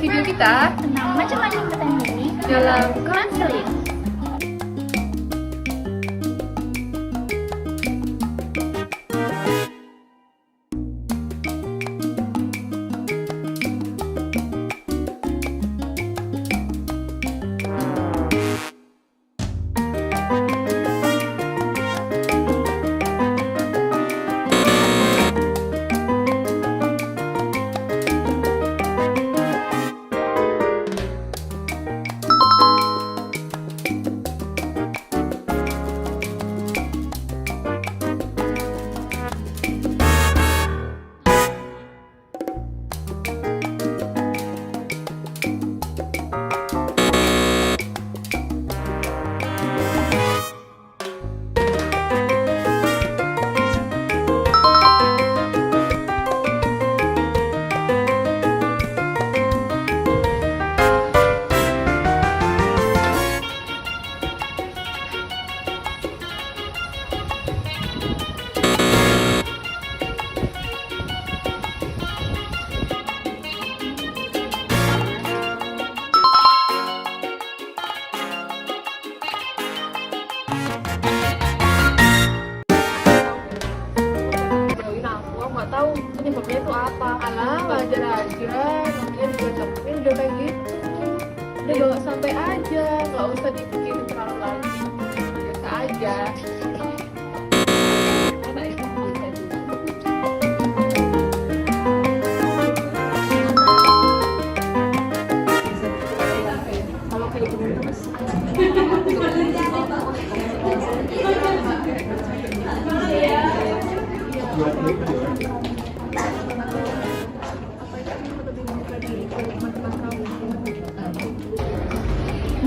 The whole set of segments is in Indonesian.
video kita tentang macam-macam pertanyaan ini dalam konseling. Nggak tahu penyebabnya itu apa. Alah, wajar aja, namanya juga capek udah kayak gitu. Udah bawa santai aja, nggak usah dipikirin terlalu lagi, biasa aja. Kalau kayak gini terus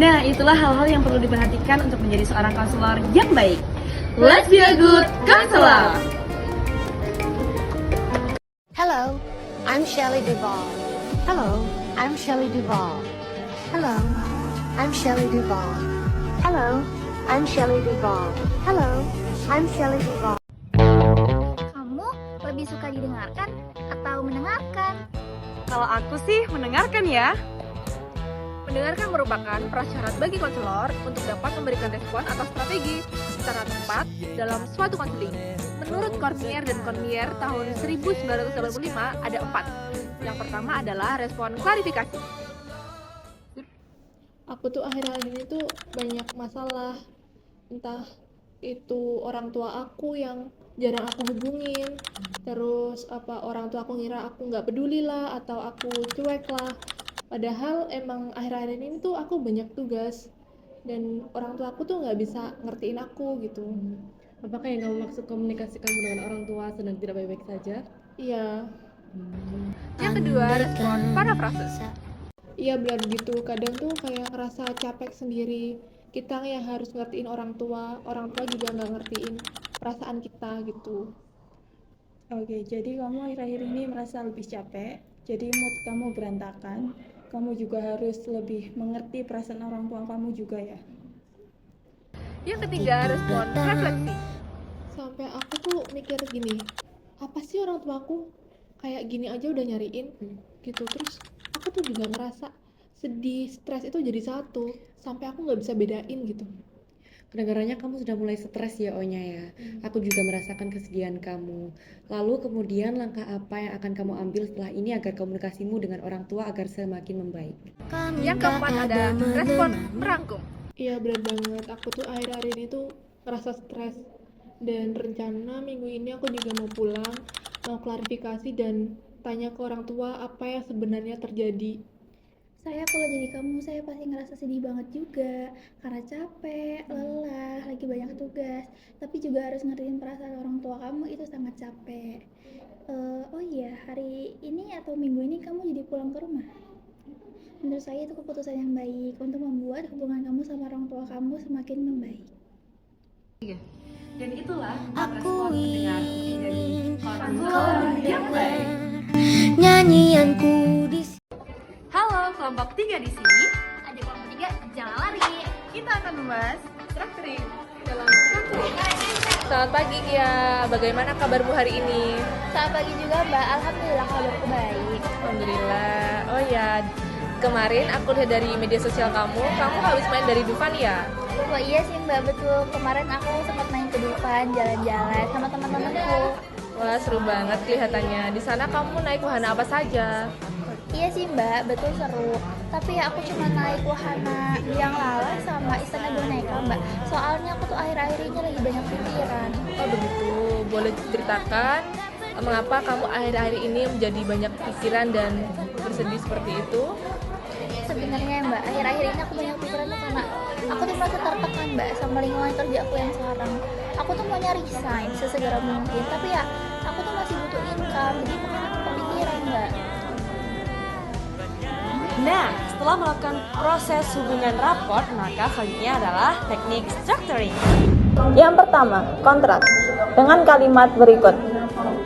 Nah, itulah hal-hal yang perlu diperhatikan untuk menjadi seorang konselor yang baik. Let's be a good counselor! Hello, I'm Shelley Duvall. Hello, I'm Shelley Duvall. Hello, I'm Shelley Duvall. Hello, I'm Shelley Duvall. Hello, I'm Shelley Duvall. Kamu lebih suka didengarkan atau mendengarkan? Kalau aku sih mendengarkan ya. mendengarkan merupakan prasyarat bagi konselor untuk dapat memberikan respon atas strategi secara tepat dalam suatu konseling. Menurut Cormier dan Cormier tahun 1985 ada 4. Yang pertama adalah respon klarifikasi. Aku tuh akhir-akhir ini tuh banyak masalah, entah itu orang tua aku yang jarang aku hubungin, terus apa orang tua aku ngira aku nggak peduli lah atau aku cuek lah, padahal emang akhir-akhir ini tuh aku banyak tugas dan orang tua aku tuh nggak bisa ngertiin aku gitu. Apakah yang kamu maksud komunikasi kamu dengan orang tua sedang tidak baik-baik saja? Iya, Yang kedua, respon parafrase. iya benar gitu, kadang tuh kayak ngerasa capek sendiri, kita yang harus ngertiin orang tua juga nggak ngertiin perasaan kita gitu. Oke, jadi kamu akhir-akhir ini merasa lebih capek, jadi mood kamu berantakan, kamu juga harus lebih mengerti perasaan orang tua kamu juga ya. Yang ketiga, respon refleksi. Sampai aku tuh mikir gini, apa sih orang tuaku kayak gini aja udah nyariin gitu, terus aku tuh juga ngerasa sedih, stres itu jadi satu, sampai aku nggak bisa bedain gitu. Kedengarannya kamu sudah mulai stres ya Onya ya. Aku juga merasakan kesedihan kamu. Lalu kemudian langkah apa yang akan kamu ambil setelah ini agar komunikasimu dengan orang tua agar semakin membaik? Yang keempat ada respon merangkum. Iya benar banget, aku tuh akhir-akhir ini tuh ngerasa stres, dan rencana minggu ini aku juga mau pulang, mau klarifikasi dan tanya ke orang tua apa yang sebenarnya terjadi. Saya kalau jadi kamu, saya pasti ngerasa sedih banget juga karena capek, lelah, lagi banyak tugas. Tapi juga harus ngertiin perasaan orang tua kamu, itu sangat capek. Oh iya, hari ini atau minggu ini kamu jadi pulang ke rumah? Menurut saya itu keputusan yang baik untuk membuat hubungan kamu sama orang tua kamu semakin membaik. Dan itulah respon mendengar menjadi konselor yang baik. Nyanyianku di Halo, kelompok 3 di sini. Ada kelompok 3, jangan lari. Kita akan membahas structuring. Dalam structuring. Selamat pagi Kia, bagaimana kabarmu hari ini? Selamat pagi juga Mbak, alhamdulillah kabarku baik. Alhamdulillah. Oh ya, Kemarin aku lihat dari media sosial kamu habis main dari Dufan ya? Wah iya sih Mbak, betul. Kemarin aku sempat main ke Dufan, jalan-jalan sama teman-temanku. Wah, seru banget kelihatannya. Di sana kamu naik wahana apa saja? Iya sih Mbak, betul seru. Tapi ya aku cuma naik wahana yang lala sama istana boneka Mbak. Soalnya aku tuh akhir-akhir ini lagi banyak pikiran. Oh begitu, boleh ceritakan mengapa kamu akhir-akhir ini menjadi banyak pikiran dan bersedih seperti itu? Sebenarnya Mbak, akhir-akhir ini aku banyak pikiran tuh karena aku tuh merasa tertekan Mbak sama lingkungan kerja aku yang sekarang. Aku tuh maunya resign sesegera mungkin, tapi ya aku tuh masih butuh income, jadi makanya aku kepikiran Mbak. Nah, setelah melakukan proses hubungan raport, maka selanjutnya adalah teknik structuring. Yang pertama, kontrak dengan kalimat berikut.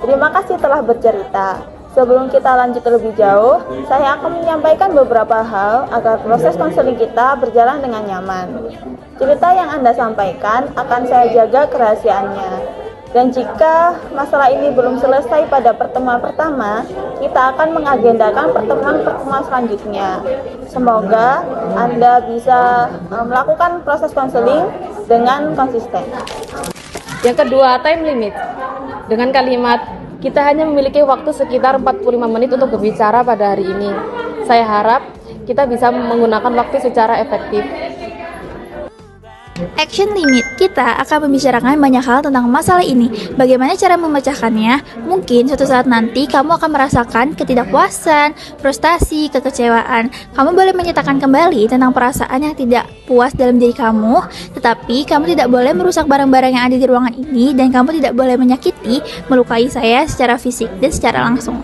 Terima kasih telah bercerita. Sebelum kita lanjut lebih jauh, saya akan menyampaikan beberapa hal agar proses konseling kita berjalan dengan nyaman. Cerita yang Anda sampaikan akan saya jaga kerahasiaannya. Dan jika masalah ini belum selesai pada pertemuan pertama, kita akan mengagendakan pertemuan-pertemuan selanjutnya. Semoga Anda bisa melakukan proses konseling dengan konsisten. Yang kedua, time limit. Dengan kalimat, kita hanya memiliki waktu sekitar 45 menit untuk berbicara pada hari ini. Saya harap kita bisa menggunakan waktu secara efektif. Action limit, kita akan membicarakan banyak hal tentang masalah ini. Bagaimana cara memecahkannya? Mungkin suatu saat nanti kamu akan merasakan ketidakpuasan, frustasi, kekecewaan. Kamu boleh menyatakan kembali tentang perasaan yang tidak puas dalam diri kamu, tetapi kamu tidak boleh merusak barang-barang yang ada di ruangan ini, dan kamu tidak boleh menyakiti, melukai saya secara fisik dan secara langsung.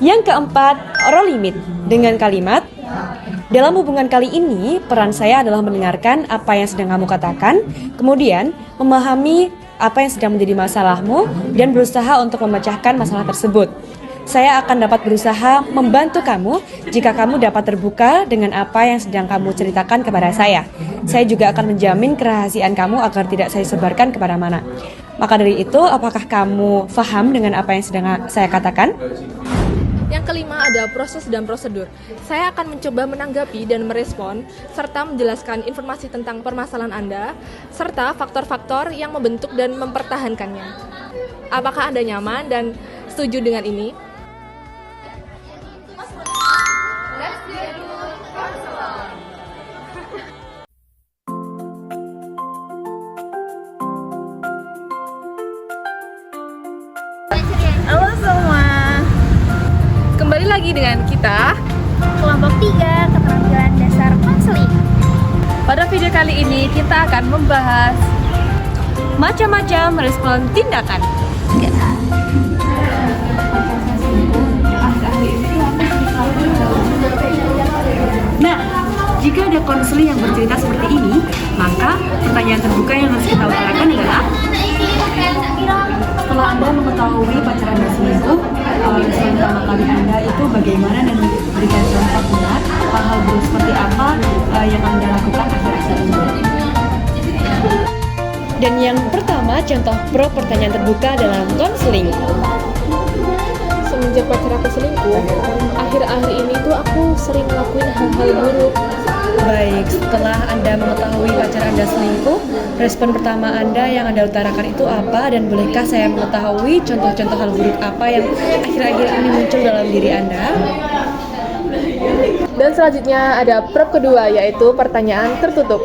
Yang keempat, role limit. Dengan kalimat, dalam hubungan kali ini, peran saya adalah mendengarkan apa yang sedang kamu katakan, kemudian memahami apa yang sedang menjadi masalahmu, dan berusaha untuk memecahkan masalah tersebut. Saya akan dapat berusaha membantu kamu jika kamu dapat terbuka dengan apa yang sedang kamu ceritakan kepada saya. Saya juga akan menjamin kerahasiaan kamu agar tidak saya sebarkan kepada mana. Maka dari itu, apakah kamu paham dengan apa yang sedang saya katakan? Yang kelima ada proses dan prosedur. Saya akan mencoba menanggapi dan merespon, serta menjelaskan informasi tentang permasalahan Anda, serta faktor-faktor yang membentuk dan mempertahankannya. Apakah Anda nyaman dan setuju dengan ini? Halo semua. Kembali lagi dengan kita. Kelompok 3, keterampilan dasar konseling. Pada video kali ini kita akan membahas Macam-macam respon tindakan. Nah, jika ada konseling yang bercerita seperti ini, maka pertanyaan terbuka yang harus kita utarakan adalah, setelah Anda mengetahui pacar Anda selingkuh, respon pertama kali Anda itu bagaimana, dan berikan contoh benar hal-hal buruk seperti apa yang Anda lakukan akhir-akhir ini. Dan yang pertama, contoh pro pertanyaan terbuka dalam konseling. Semenjak pacar aku selingkuh, akhir-akhir ini tuh aku sering ngelakuin hal-hal buruk. Baik, setelah Anda mengetahui pacar Anda selingkuh, respon pertama Anda yang Anda utarakan itu apa, dan bolehkah saya mengetahui contoh-contoh hal buruk apa yang akhir-akhir ini muncul dalam diri Anda? Dan selanjutnya ada prop kedua, yaitu pertanyaan tertutup.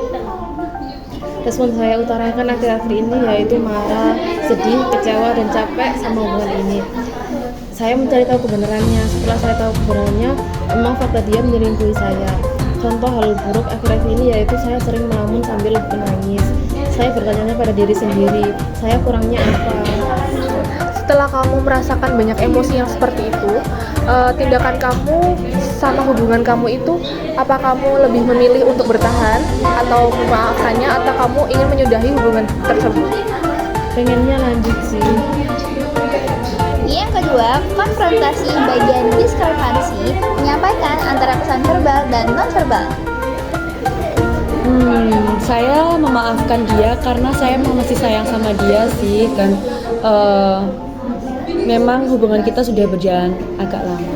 respon saya utarakan akhir-akhir ini yaitu marah, sedih, kecewa, dan capek sama hubungan ini. Saya mencari tahu kebenarannya. Setelah saya tahu kebenarannya, memang fakta dia menyelingkuhi saya. Contoh hal buruk akhir-akhir ini yaitu saya sering melamun sambil menangis. Saya bertanya pada diri sendiri, saya kurangnya apa? Setelah kamu merasakan banyak emosi yang seperti itu, tindakan kamu sama hubungan kamu itu, apa kamu lebih memilih untuk bertahan atau memaafkannya, atau kamu ingin menyudahi hubungan tersebut? Pengennya lanjut sih. Yang kedua, konfrontasi bagian diskrepansi, menyampaikan antara pesan verbal dan non-verbal. Saya memaafkan dia karena saya masih sayang sama dia sih, dan memang hubungan kita sudah berjalan agak lama.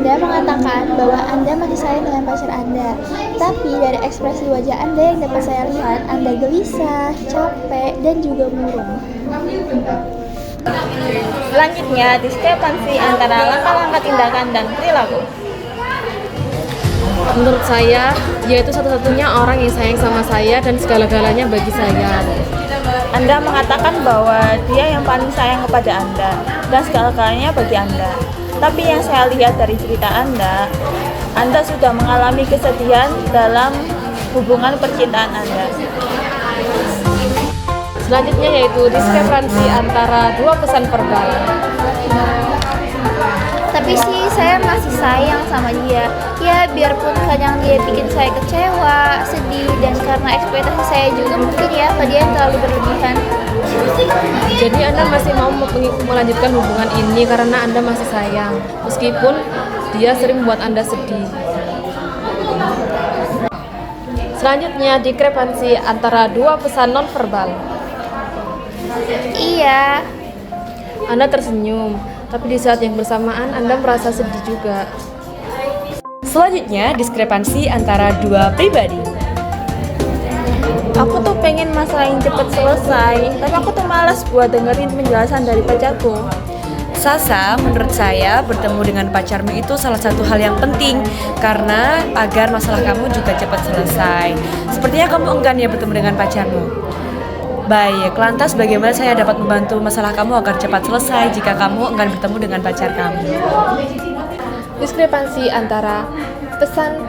Anda mengatakan bahwa Anda masih sayang dengan pacar Anda. Tapi dari ekspresi wajah Anda yang dapat saya lihat, Anda gelisah, capek, dan juga murung. Selanjutnya, diskrepansi antara langkah-langkah tindakan dan perilaku. Menurut saya, dia itu satu-satunya orang yang sayang sama saya dan segala-galanya bagi saya. Anda mengatakan bahwa dia yang paling sayang kepada Anda dan segala-galanya bagi Anda. Tapi yang saya lihat dari cerita Anda sudah mengalami kesedihan dalam hubungan percintaan Anda. Selanjutnya yaitu diskrepansi antara dua pesan verbal. Tapi sih saya masih sayang sama dia. Ya biarpun kadang dia bikin saya kecewa, sedih, dan karena ekspektasi saya juga mungkin ya ke dia yang terlalu berlebihan. Jadi Anda masih mau melanjutkan hubungan ini karena Anda masih sayang, meskipun dia sering membuat Anda sedih. Selanjutnya, diskrepansi antara dua pesan nonverbal. Iya. Anda tersenyum, tapi di saat yang bersamaan Anda merasa sedih juga. Selanjutnya, diskrepansi antara dua pribadi. Aku tuh pengen masalah yang cepet selesai, tapi aku tuh malas buat dengerin penjelasan dari pacarku. Sasa, menurut saya bertemu dengan pacarmu itu salah satu hal yang penting karena agar masalah kamu juga cepat selesai. Sepertinya kamu enggan ya bertemu dengan pacarmu. Baik, lantas bagaimana saya dapat membantu masalah kamu agar cepat selesai jika kamu enggan bertemu dengan pacar kamu? Diskrepansi antara pesan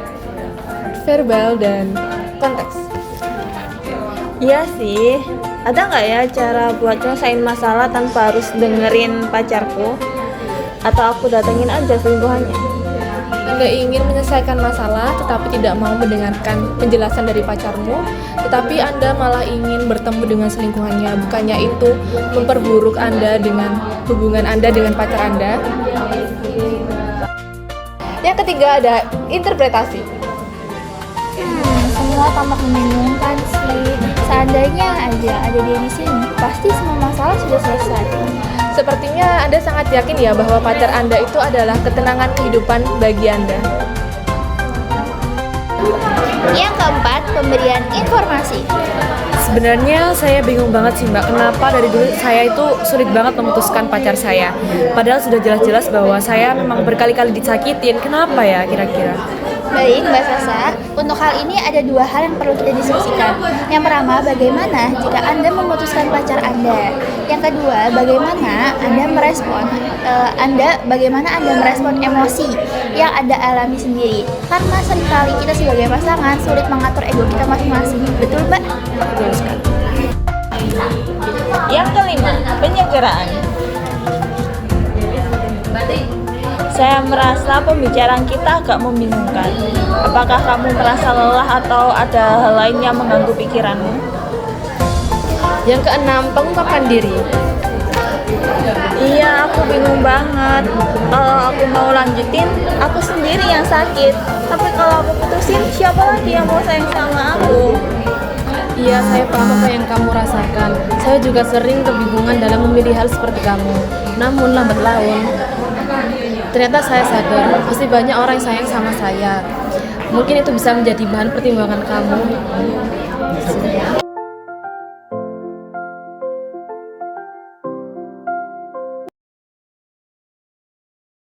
verbal dan konteks. Iya sih, ada nggak ya cara buat nyelesain masalah tanpa harus dengerin pacarku? Atau aku datengin aja selingkuhannya? Anda ingin menyelesaikan masalah tetapi tidak mau mendengarkan penjelasan dari pacarmu, tetapi Anda malah ingin bertemu dengan selingkuhannya. Bukannya itu memperburuk Anda dengan hubungan Anda dengan pacar Anda? Yang ketiga ada interpretasi. Semua tampak membingungkan sih. Seandainya aja ada dia di sini, pasti semua masalah sudah selesai. Sepertinya Anda sangat yakin ya bahwa pacar Anda itu adalah ketenangan kehidupan bagi Anda. Yang keempat, pemberian informasi. Sebenarnya saya bingung banget sih Mbak, kenapa dari dulu saya itu sulit banget memutuskan pacar saya. Padahal sudah jelas-jelas bahwa saya memang berkali-kali disakitin. Kenapa ya kira-kira? Baik, Mbak Sasa, untuk hal ini ada dua hal yang perlu kita diskusikan. Yang pertama, bagaimana jika Anda memutuskan pacar Anda? Yang kedua, bagaimana Anda merespon emosi yang Anda alami sendiri? Karena seringkali kita sebagai pasangan sulit mengatur ego kita masing-masing. Betul, Mbak? Betul sekali. Yang kelima, penyegeraan. Saya merasa pembicaraan kita agak membingungkan. Apakah kamu merasa lelah atau ada hal lain yang mengganggu pikiranmu? Yang keenam, pengungkapkan diri. Iya, aku bingung banget. Kalau aku mau lanjutin, aku sendiri yang sakit. Tapi kalau aku putusin, siapa lagi yang mau sayang sama aku? Iya, saya paham apa yang kamu rasakan. Saya juga sering kebingungan dalam memilih hal seperti kamu. Namun lambat laun, ternyata saya sadar, pasti banyak orang yang sayang sama saya. Mungkin itu bisa menjadi bahan pertimbangan kamu.